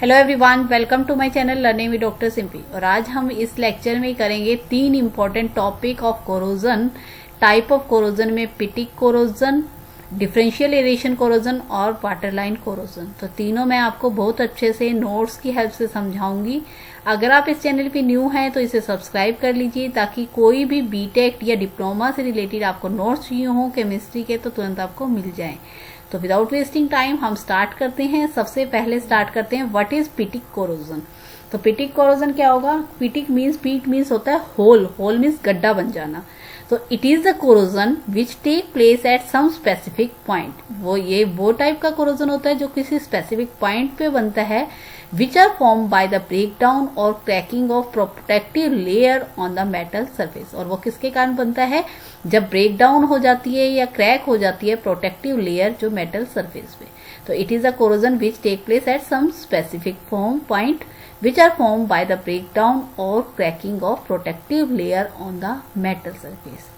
Hello everyone, welcome to my channel learning with doctor Simpy. और आज हम इस लेक्चर में करेंगे 3 important topic of corrosion. Type of corrosion में pitting corrosion, differential aeration corrosion और वाटरलाइन कोरोजन। तो तीनों मैं आपको बहुत अच्छे से नोट्स की हेल्प से समझाऊंगी। अगर आप इस चैनल पे न्यू हैं तो इसे सब्सक्राइब कर लीजिए ताकि कोई भी बीटेक या डिप्लोमा से रिलेटेड आपको नोट्स चाहिए हो केमिस्ट्री के तो तुरंत आपको मिल जाए। तो विदाउट वेस्टिंग टाइम हम स्टार्ट करते हैं। सबसे पहले स्टार्ट करते हैं व्हाट इज पिटिक कोरोजन। तो पिटिक कोरोजन क्या होगा? पिटिक मीन्स, पीट मीन्स होता है होल, होल मीन्स गड्ढा बन जाना। तो it is the corrosion which take place at some specific point. वो टाइप का कोरोजन होता है जो किसी स्पेसिफिक पॉइंट पे बनता है, which are formed by the breakdown or cracking of protective layer on the metal surface। और वो किसके कारण बनता है? जब ब्रेक डाउन हो जाती है या क्रैक हो जाती है प्रोटेक्टिव लेयर जो मेटल सरफेस पे। तो it is a corrosion which take place at some specific point which are formed by the breakdown or cracking of protective layer on the metal surface।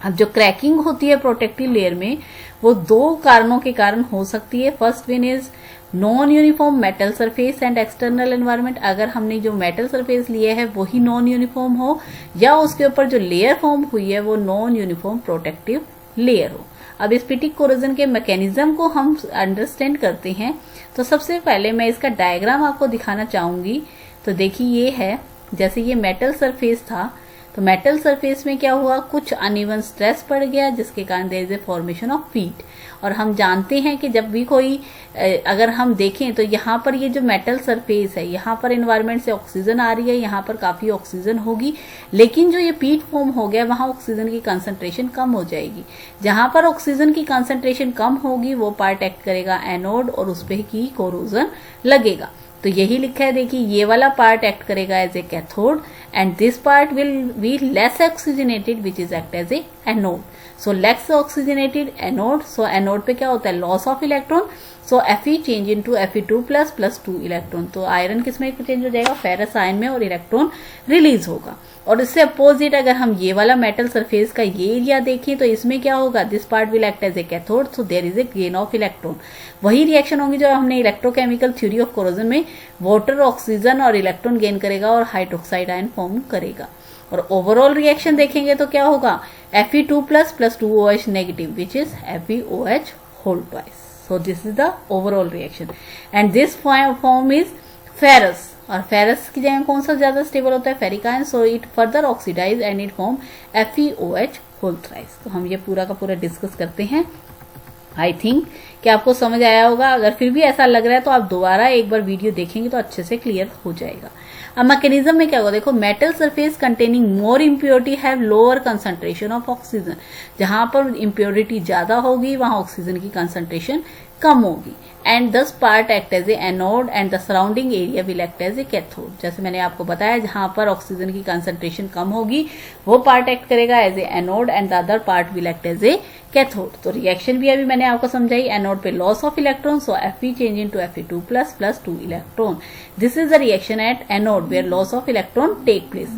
अब जो cracking होती है protective layer में वो 2 कारणों के कारण हो सकती है। First one is non uniform metal surface and external environment. अगर हमने जो मेटल सरफेस लिया है वही नॉन यूनिफॉर्म हो या उसके ऊपर जो लेयर फॉर्म हुई है वो नॉन यूनिफॉर्म प्रोटेक्टिव लेयर हो। अब इस पिटिक कोरोजन के मैकेनिज्म को हम अंडरस्टैंड करते हैं। तो सबसे पहले मैं इसका डायग्राम आपको दिखाना चाहूंगी। तो देखिए ये है, जैसे ये मेटल सरफेस था तो मेटल सरफेस में क्या हुआ, कुछ अनइवन स्ट्रेस पड़ गया जिसके कारण there is a formation of pit. और हम जानते हैं कि जब भी कोई अगर हम देखें तो यहाँ पर ये जो मेटल सरफेस है यहाँ पर एनवायरनमेंट से ऑक्सीजन आ रही है, यहाँ पर काफी ऑक्सीजन होगी, लेकिन जो ये पीट फॉर्म हो गया वहां ऑक्सीजन की कंसंट्रेशन कम हो जाएगी। जहां पर ऑक्सीजन की कंसंट्रेशन कम होगी वो पार्ट एक्ट करेगा एनोड और उस पर ही कोरोजन लगेगा। तो यही लिखा है, देखिए ये वाला पार्ट एक्ट करेगा as a cathode and this part will be less oxygenated which is act as a anode. So less oxygenated anode, so anode पे क्या होता है, loss of electron. So Fe change into Fe2 plus 2 electron. तो iron किस में change हो जाएगा, ferrous ion में, और इलेक्ट्रॉन रिलीज होगा। और इससे अपोजिट अगर हम ये वाला मेटल सरफेस का ये एरिया देखें तो इसमें क्या होगा, this part will act as a cathode, so there is a gain of electron. वही रिएक्शन होगी जो हमने इलेक्ट्रोकेमिकल थ्योरी ऑफ कोरोजन में वाटर ऑक्सीजन और इलेक्ट्रॉन गेन करेगा और हाइड्रोक्साइड आयन फॉर्म करेगा। और ओवरऑल रिएक्शन देखेंगे तो क्या होगा, Fe2 plus 2OH negative which is FeOH whole twice. So this is the overall reaction and this form is ferrous। और फेरस की जगह कौन सा ज्यादा स्टेबल होता है, ferric ion. So it further oxidize and it form FeOH whole thrice. तो हम ये पूरा का पूरा डिस्कस करते हैं। आई थिंक कि आपको समझ आया होगा। अगर फिर भी ऐसा लग रहा है तो आप दोबारा एक बार वीडियो देखेंगे तो अच्छे से क्लियर हो जाएगा। अब मैकेनिज्म में क्या होगा, देखो metal surface containing more impurity have lower concentration of oxygen. जहां पर इम्प्योरिटी ज्यादा होगी वहां ऑक्सीजन की कंसंट्रेशन कम होगी। And this part act as a anode and the surrounding area will act as a cathode. जैसे मैंने आपको बताया जहां पर ऑक्सीजन की कंसंट्रेशन कम होगी वो पार्ट एक्ट करेगा as a anode and the other part will act as a cathode. तो रिएक्शन भी अभी मैंने आपको समझाई, एनोड पे loss of electron, so Fe change into Fe2 plus 2 electron. This is the reaction at anode where loss of electron take place.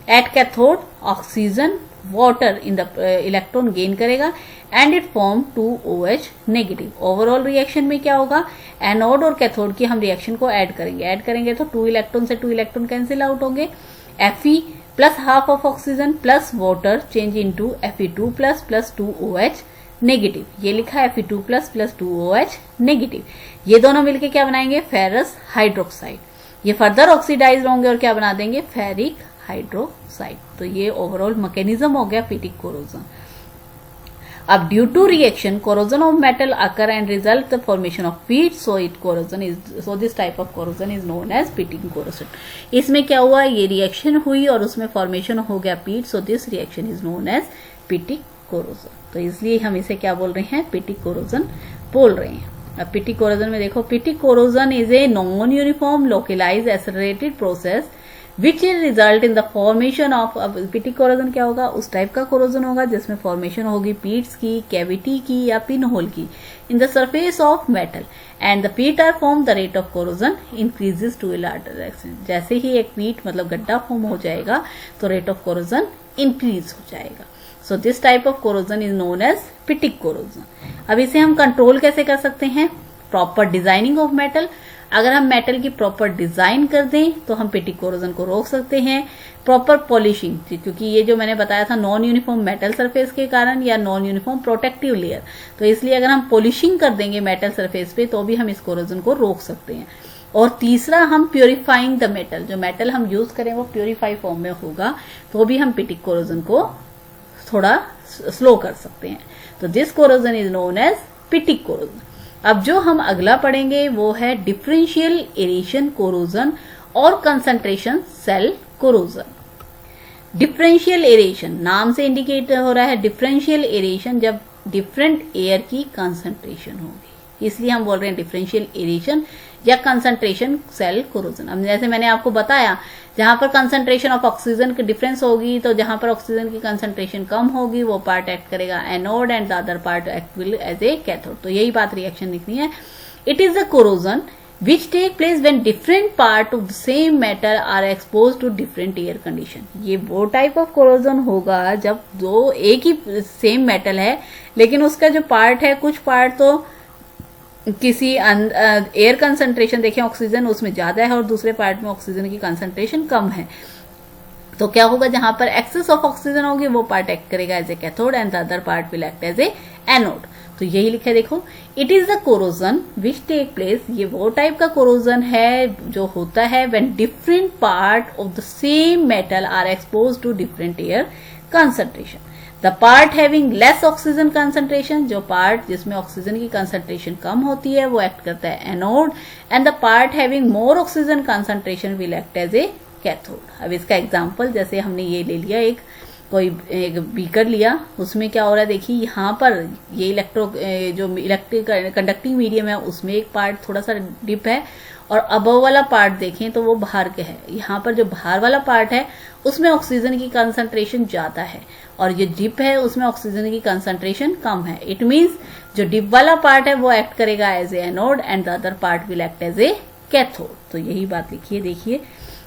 At cathode oxygen water in the electron gain करेगा and it form 2OH negative. Overall reaction में क्या होगा, anode और cathode की हम reaction को add करेंगे तो 2 इलेक्ट्रॉन से 2 इलेक्ट्रॉन कैंसिल आउट होंगे। Fe plus half of oxygen plus water change into Fe2 plus 2OH negative. ये लिखा है Fe2 प्लस 2OH नेगेटिव। ये दोनों मिलके क्या बनाएंगे, फेरस हाइड्रोक्साइड। ये फर्दर ऑक्सीडाइज होंगे और क्या बना देंगे, फेरिक हाइड्रोक्साइड। तो ये ओवरऑल मैकेनिज्म हो गया पिटिक कोरोजन। अब due to reaction corrosion of metal occur and result the formation of pit, so this type of corrosion is known as pitting corrosion. इसमें क्या हुआ, ये रिएक्शन हुई और उसमें फॉर्मेशन हो गया pit, so this reaction is known as pitting corrosion. तो इसलिए हम इसे क्या बोल रहे हैं, पिटिक कोरोजन बोल रहे हैं। अब पिटिक कोरोजन में देखो, pitting corrosion is a non uniform localize accelerated process which is result in the formation of. अब पिटिक कोरोजन क्या होगा, उस टाइप का कोरोजन होगा जिसमें फॉर्मेशन होगी पीट्स की, कैविटी की या पिन होल की in the surface of metal and the pit are form, the rate of corrosion increases to a larger extent. जैसे ही एक पीट मतलब गड्ढा फॉर्म हो जाएगा तो रेट ऑफ कोरोजन इंक्रीज हो जाएगा। So this type of corrosion is known as pitting corrosion. अब इसे हम कंट्रोल कैसे कर सकते हैं, प्रॉपर डिजाइनिंग ऑफ मेटल। अगर हम मेटल की प्रॉपर डिजाइन कर दें तो हम पिटिक कोरोजन को रोक सकते हैं। प्रॉपर पॉलिशिंग, क्योंकि ये जो मैंने बताया था नॉन यूनिफॉर्म मेटल सरफेस के कारण या नॉन यूनिफॉर्म प्रोटेक्टिव लेयर, तो इसलिए अगर हम पॉलिशिंग कर देंगे मेटल सरफेस पे तो भी हम इस कोरोजन को रोक सकते हैं। और तीसरा, हम प्योरीफाइंग द मेटल, जो मेटल हम यूज करें वो प्योरीफाई फॉर्म में होगा तो भी हम पिटिक कोरोजन को थोड़ा स्लो कर सकते हैं। तो this corrosion is known as pitting corrosion. अब जो हम अगला पढ़ेंगे वो है डिफरेंशियल एरेशन कोरोजन और concentration cell corrosion. Differential aeration नाम से इंडिकेट हो रहा है, डिफरेंशियल एरेशन जब डिफरेंट एयर की कंसंट्रेशन होगी, इसलिए हम बोल रहे हैं डिफरेंशियल एरेशन या कंसंट्रेशन सेल कोरोजन। अब जैसे मैंने आपको बताया, जहां पर कंसंट्रेशन ऑफ ऑक्सीजन की डिफरेंस होगी तो जहां पर ऑक्सीजन की कंसंट्रेशन कम होगी वो पार्ट एक्ट करेगा anode and the other part act will as a cathode. तो यही बात रिएक्शन लिखनी है। It is the corrosion which take place when different part of the same metal are exposed to different air condition। ये वो type of corrosion होगा जब दो एक ही सेम मेटल है लेकिन उसका जो पार्ट है, कुछ पार्ट तो किसी एयर कंसंट्रेशन देखें ऑक्सीजन उसमें ज्यादा है और दूसरे पार्ट में ऑक्सीजन की कंसंट्रेशन कम है। तो क्या होगा, जहां पर एक्सेस ऑफ ऑक्सीजन होगी वो पार्ट एक्ट करेगा as a cathode and the other part will act as a anode. तो यही लिखा है, देखो, it is the corrosion which take place, ये वो टाइप का कोरोजन है जो होता है when different part of the same metal are expose to different air concentration. The part having less oxygen concentration, जो पार्ट जिसमें ऑक्सीजन की कंसंट्रेशन कम होती है वो एक्ट करता है anode and the part having more oxygen concentration will act as a cathode. अब इसका एग्जांपल, जैसे हमने ये ले लिया, एक बीकर लिया, उसमें क्या हो रहा है, देखिए यहाँ पर ये जो इलेक्ट्रिक कंडक्टिंग मीडियम है उसमें एक पार्ट थोड़ा सा डिप है और अबव वाला पार्ट देखें तो वो बाहर के है। यहाँ पर जो बाहर वाला पार्ट है उसमें ऑक्सीजन की कंसंट्रेशन ज्यादा है और ये डिप है उसमें ऑक्सीजन की कंसंट्रेशन कम है। इट मीन्स जो डिप वाला पार्ट है वो एक्ट करेगा as a anode and the other part will act as a cathode. तो यही बात लिखिए, देखिए,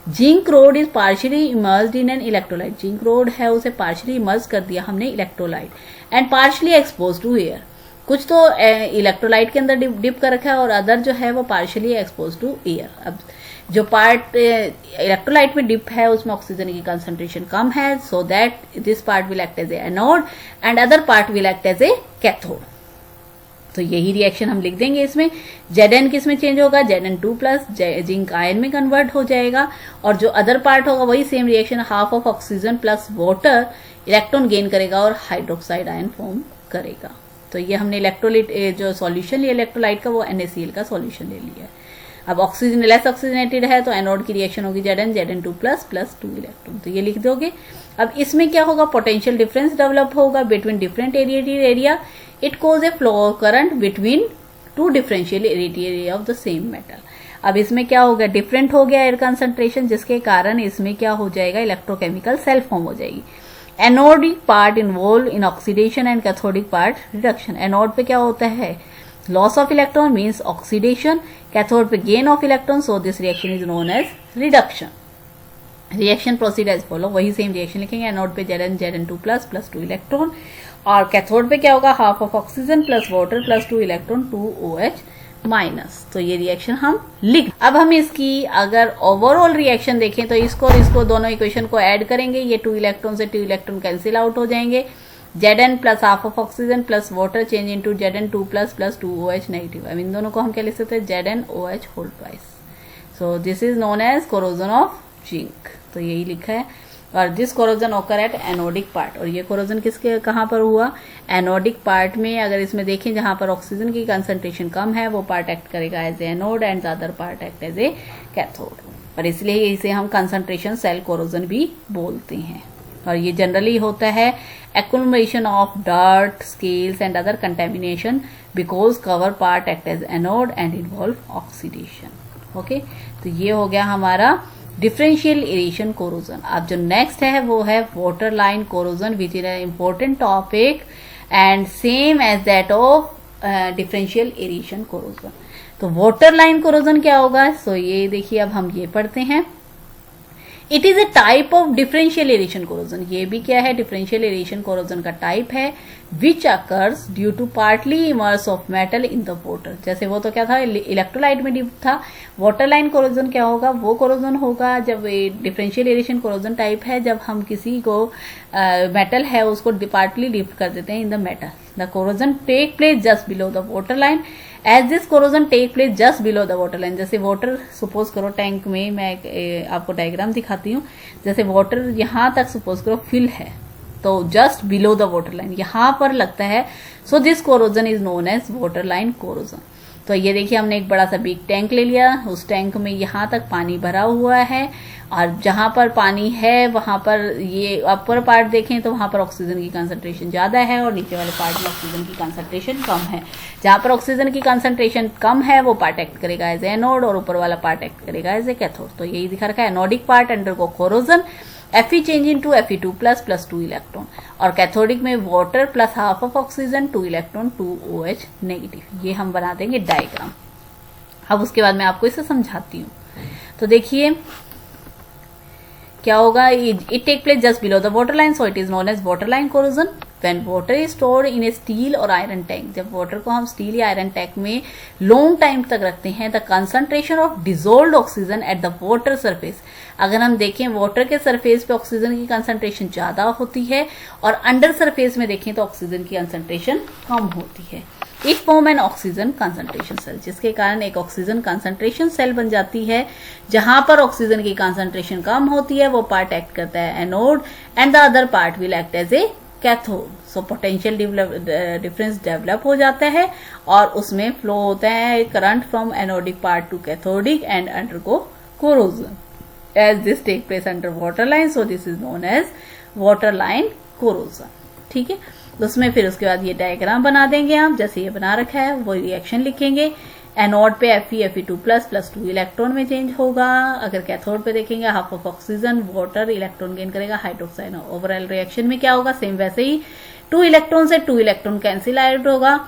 zinc rod is partially immersed in an electrolyte. Zinc rod है उसे पार्शियली इमर्ज कर दिया हमने electrolyte and partially expose to air. कुछ तो इलेक्ट्रोलाइट के अंदर डिप कर रखा है और अदर जो है वो पार्शियली एक्सपोज टू एयर। अब जो पार्ट इलेक्ट्रोलाइट में डिप है उसमें ऑक्सीजन की कंसंट्रेशन कम है, so that this part will act as a anode and other part will act as a cathode. तो यही रिएक्शन हम लिख देंगे इसमें। Zn किस में चेंज होगा, Zn2 प्लस जिंक आयन में कन्वर्ट हो जाएगा और जो अदर पार्ट होगा वही same reaction, half of oxygen plus water electron gain करेगा और हाइड्रोक्साइड आयन फॉर्म करेगा। तो ये हमने इलेक्ट्रोलाइट जो सॉल्यूशन लिया इलेक्ट्रोलाइट का वो NaCl का सॉल्यूशन ले लिया है। अब ऑक्सीजन लेस ऑक्सीजनेटेड है तो एनोड की रिएक्शन होगी Zn2 प्लस 2 इलेक्ट्रॉन। तो ये लिख दोगे। अब इसमें क्या होगा, पोटेंशियल डिफरेंस डेवलप होगा between different area. It cause a flow current between two differential area of the same metal. अब इसमें क्या हो गया, डिफरेंट हो गया एयर कंसंट्रेशन, जिसके कारण इसमें क्या हो जाएगा, इलेक्ट्रोकेमिकल सेल फॉर्म हो जाएगी। Anodic part involve in oxidation and cathodic part reduction. Anode पे क्या होता है, loss of electron means oxidation, cathode पे gain of electron, so this reaction is known as reduction. Reaction proceed as follow, वही same reaction लिखेंगे। Anode पे Zn2 plus 2 electron और cathode पे क्या होगा, half of oxygen plus water plus 2 electron 2OH minus. तो ये रिएक्शन हम लिख। अब हम इसकी अगर ओवरऑल रिएक्शन देखें तो इसको दोनों इक्वेशन को ऐड करेंगे, ये 2 इलेक्ट्रॉन से 2 इलेक्ट्रॉन कैंसिल आउट हो जाएंगे। Zn plus half of oxygen plus water change into Zn2 plus 2OH negative. अब इन दोनों को हम क्या लिख सकते हैं, ZnOH whole twice. So this is known as corrosion of zinc. तो यही लिखा है। और this corrosion occur at anodic part, और ये कोरोजन किसके कहां पर हुआ, एनोडिक पार्ट में। अगर इसमें देखें जहां पर ऑक्सीजन की कंसंट्रेशन कम है वो पार्ट एक्ट करेगा as a anode and the other part act as a cathode. और इसलिए इसे हम कंसंट्रेशन सेल कोरोजन भी बोलते हैं। और ये जनरली होता है accumulation of dirt, scales and other contamination because cover part act as anode and involve oxidation. Okay, तो ये हो गया हमारा डिफरेंशियल एरेशन कोरोजन। अब जो नेक्स्ट है वो है water line corrosion, which is an important topic and same as that of differential aeration corrosion. तो वाटर लाइन कोरोजन क्या होगा, सो ये देखिए अब हम ये पढ़ते हैं। It is a type of differential aeration corrosion. ये भी क्या है, डिफरेंशियल एरेशन कोरोजन का टाइप है, which occurs due to partly immerse of metal in the water. जैसे वो तो क्या था, इलेक्ट्रोलाइट में डिप था। वाटर लाइन कोरोजन क्या होगा, वो कोरोजन होगा जब डिफरेंशियल एरेशन कोरोजन टाइप है, जब हम किसी को मेटल है उसको पार्टली डिप कर देते हैं in the metal. The corrosion take place just below the water line as this corrosion take place just below the water line. जैसे वाटर सपोज करो टैंक में, मैं आपको डायग्राम दिखाती हूँ। जैसे वाटर यहां तक सपोज करो फिल है, तो just below the water line यहां पर लगता है। So this corrosion is known as water line corrosion. तो ये देखिए हमने एक बड़ा सा बिग टैंक ले लिया, उस टैंक में यहां तक पानी भरा हुआ है, और जहां पर पानी है वहां पर ये अपर पार्ट देखें तो वहां पर ऑक्सीजन की कंसंट्रेशन ज्यादा है और नीचे वाले पार्ट में ऑक्सीजन की कंसंट्रेशन कम है। जहां पर ऑक्सीजन की कंसंट्रेशन कम है वो पार्ट एक्ट करेगा एज एनोड और ऊपर वाला पार्ट एक्ट करेगा एज ए कैथोड। तो यही दिखा रखा है, anodic part undergo corrosion, Fe change into Fe2 plus 2 electron, और कैथोडिक में water plus half of oxygen 2 electron 2 OH negative. ये हम बना देंगे डायग्राम। अब उसके बाद मैं आपको इसे समझाती हूँ। तो देखिए क्या होगा, it take place just below the water line, so it is known as water line corrosion. When water is stored in a steel और आयरन टैंक, जब वाटर को हम स्टील या आयरन टैंक में लॉन्ग टाइम तक रखते हैं, the concentration of dissolved oxygen at the water surface. अगर हम देखें वाटर के सरफेस पे ऑक्सीजन की कंसंट्रेशन ज्यादा होती है और अंडर सरफेस में देखें तो ऑक्सीजन की कंसंट्रेशन कम होती है। It form an oxygen concentration cell, जिसके कारण एक ऑक्सीजन कंसंट्रेशन सेल बन जाती है। जहां पर ऑक्सीजन की कंसंट्रेशन कम होती है वो पार्ट एक्ट करता है anode and the other part will act as a cathode. So potential difference develop हो जाता है और उसमें फ्लो होता है current from anodic part to cathodic and undergo corrosion as this take place under water line, so this is known as water line corrosion. ठीक है, उसमें फिर उसके बाद ये डायग्राम बना देंगे आप, जैसे ये बना रखा है वो रिएक्शन लिखेंगे। एनोड पे Fe2 प्लस 2 इलेक्ट्रॉन में चेंज होगा। अगर कैथोड पे देखेंगे half of oxygen, water electron gain करेगा हाइड्रोक्साइड। ओवरऑल रिएक्शन में क्या होगा, सेम वैसे ही 2 इलेक्ट्रॉन से 2 इलेक्ट्रॉन कैंसिल आउट होगा।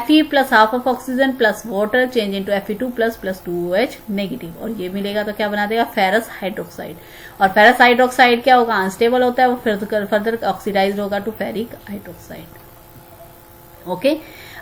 Fe plus half of oxygen plus water change into Fe2 plus 2 OH negative, और ये मिलेगा तो क्या बना देगा, फेरस हाइड्रोक्साइड। और फेरस हाइड्रोक्साइड क्या होगा, अनस्टेबल होता है, वो फर्दर ऑक्सीडाइज होगा टू फेरिक हाइड्रोक्साइड। ओके,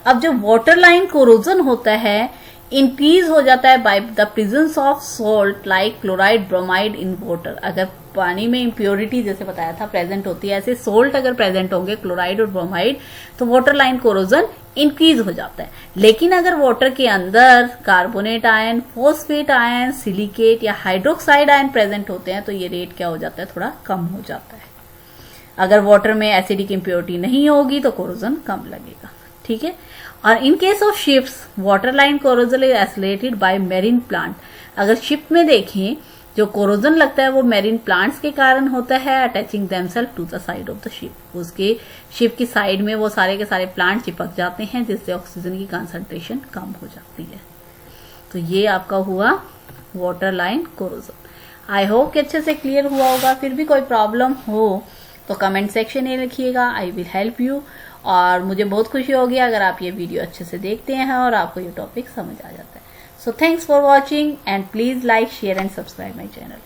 अब जो वाटर लाइन कोरोजन होता है इंक्रीज हो जाता है by the presence of salt like chloride bromide in water. अगर पानी में इम्प्योरिटी जैसे बताया था प्रेजेंट होती है, ऐसे सोल्ट अगर प्रेजेंट होंगे क्लोराइड और ब्रोमाइड तो वाटर लाइन कोरोजन इंक्रीज हो जाता है। लेकिन अगर वाटर के अंदर carbonate ion, phosphate ion, silicate या हाइड्रोक्साइड आयन प्रेजेंट होते हैं तो ये रेट क्या हो जाता है, थोड़ा कम हो जाता है। अगर वाटर में एसिडिक इम्प्योरिटी नहीं होगी तो कोरोजन कम लगेगा। ठीक है, और in case of ships water line corrosion is accelerated by marine plant. अगर शिप में देखें जो कोरोजन लगता है वो मेरीन प्लांट्स के कारण होता है, attaching themselves to the side of the ship. उसके शिप की साइड में वो सारे के सारे प्लांट चिपक जाते हैं जिससे ऑक्सीजन की कंसंट्रेशन कम हो जाती है। तो ये आपका हुआ water line corrosion. I hope कि अच्छे से क्लियर हुआ होगा। फिर भी कोई प्रॉब्लम हो तो कमेंट सेक्शन में लिखिएगा, आई विल हेल्प यू। और मुझे बहुत खुशी होगी अगर आप ये वीडियो अच्छे से देखते हैं और आपको ये टॉपिक समझ आ जाता है। So thanks for watching and please like, share and subscribe my channel.